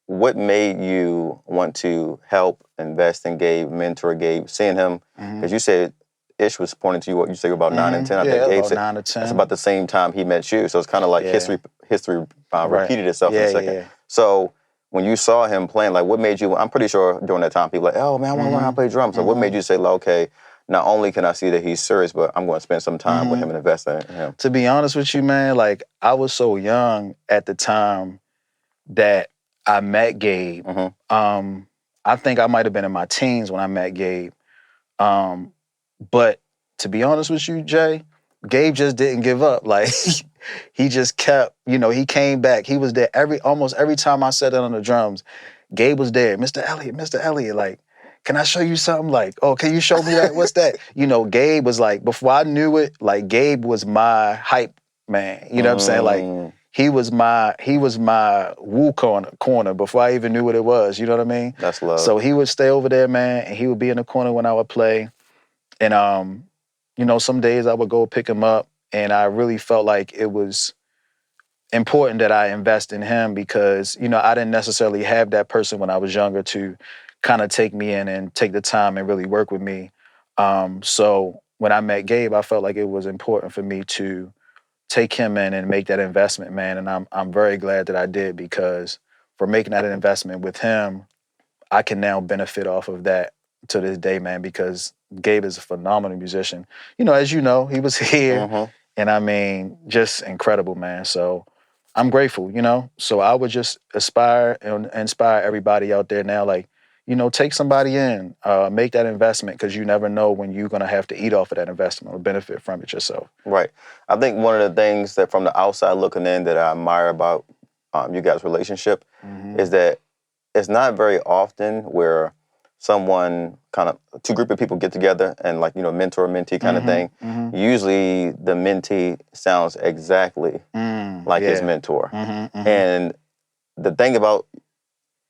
what made you want to help, invest in Gabe, mentor Gabe, seeing him? Because you said Ish was pointing to you, what you say about 9 and 10. I think Gabe about said 9 or 10. that's about the same time he met you. So it's kind of like history repeated itself in a second. Yeah. So when you saw him playing, like what made you, I'm pretty sure during that time people were like, oh man, I want to learn how to play drums. So what made you say, like, okay, not only can I see that he's serious, but I'm going to spend some time with him and invest in him? To be honest with you, man, like I was so young at the time that I met Gabe. I think I might have been in my teens when I met Gabe. But to be honest with you, Jay, Gabe just didn't give up. Like he just kept, he came back. He was there almost every time I sat down on the drums. Gabe was there. Mr. Elliott, like, can I show you something? Like, oh, can you show me that? What's that? Gabe was like, before I knew it, like Gabe was my hype man. You know what I'm saying? Like he was my woo corner before I even knew what it was. You know what I mean? That's love. So he would stay over there, man, and he would be in the corner when I would play. And some days I would go pick him up, and I really felt like it was important that I invest in him because, I didn't necessarily have that person when I was younger to kind of take me in and take the time and really work with me. So when I met Gabe, I felt like it was important for me to take him in and make that investment, man. And I'm very glad that I did, because for making that investment with him, I can now benefit off of that to this day, man, because Gabe is a phenomenal musician. As you know, he was here, and I mean, just incredible, man. So I'm grateful, So I would just aspire and inspire everybody out there now, like, take somebody in, make that investment, because you never know when you're going to have to eat off of that investment or benefit from it yourself. Right. I think one of the things that from the outside looking in that I admire about you guys' relationship is that it's not very often where someone two group of people get together and like, mentor, mentee kind of thing. Usually the mentee sounds exactly like his mentor. And the thing about,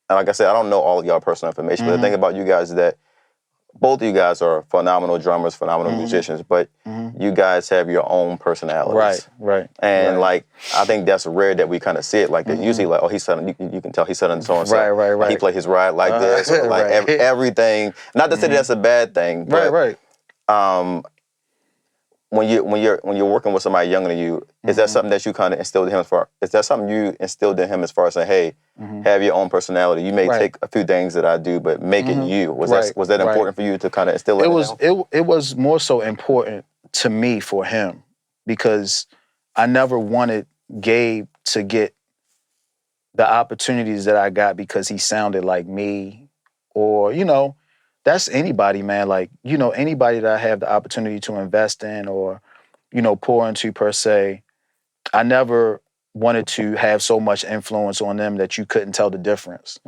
like I said, I don't know all of y'all personal information, but the thing about you guys is that both of you guys are phenomenal drummers, phenomenal musicians, but you guys have your own personalities. Right. And like, I think that's rare that we kind of see it like that. Usually like, oh, he's sudden, you can tell he's sudden so-and-so. Right. He play his ride like this, or like everything. Not to say that's a bad thing, but when you're working with somebody younger than you, is that something that you kind of instilled in him is that something you instilled in him as far as saying, hey, have your own personality. You may take a few things that I do, but make it you. Was that important for you to kind of instill it? It was more so important to me for him, because I never wanted Gabe to get the opportunities that I got because he sounded like me, or, that's anybody, man. Like, anybody that I have the opportunity to invest in or, pour into per se, I never wanted to have so much influence on them that you couldn't tell the difference.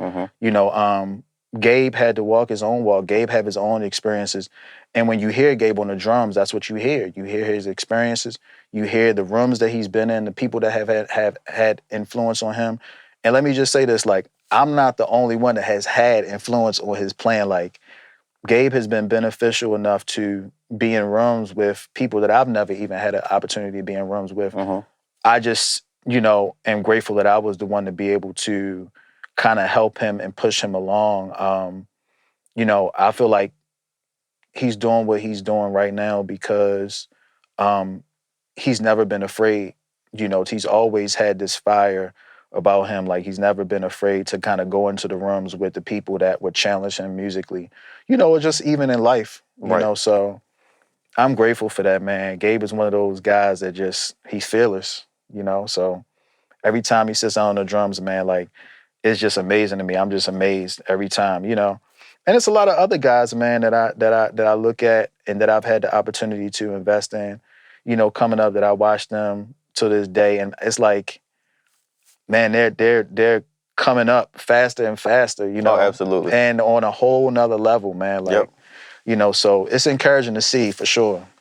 Gabe had to walk his own walk. Gabe had his own experiences. And when you hear Gabe on the drums, that's what you hear. You hear his experiences. You hear the rooms that he's been in, the people that have had influence on him. And let me just say this, like, I'm not the only one that has had influence on his playing. Like, Gabe has been beneficial enough to be in rooms with people that I've never even had an opportunity to be in rooms with. I just, am grateful that I was the one to be able to kind of help him and push him along. I feel like he's doing what he's doing right now because he's never been afraid. He's always had this fire about him. Like, he's never been afraid to kind of go into the rooms with the people that would challenge him musically, or just even in life, so I'm grateful for that, man. Gabe is one of those guys that he's fearless, so every time he sits down on the drums, man, like, it's just amazing to me. I'm just amazed every time, and it's a lot of other guys, man, that I look at and that I've had the opportunity to invest in, coming up, that I watch them to this day, and it's like, man, they're coming up faster and faster, Oh, absolutely. and on a whole nother level, man. Like, so it's encouraging to see for sure.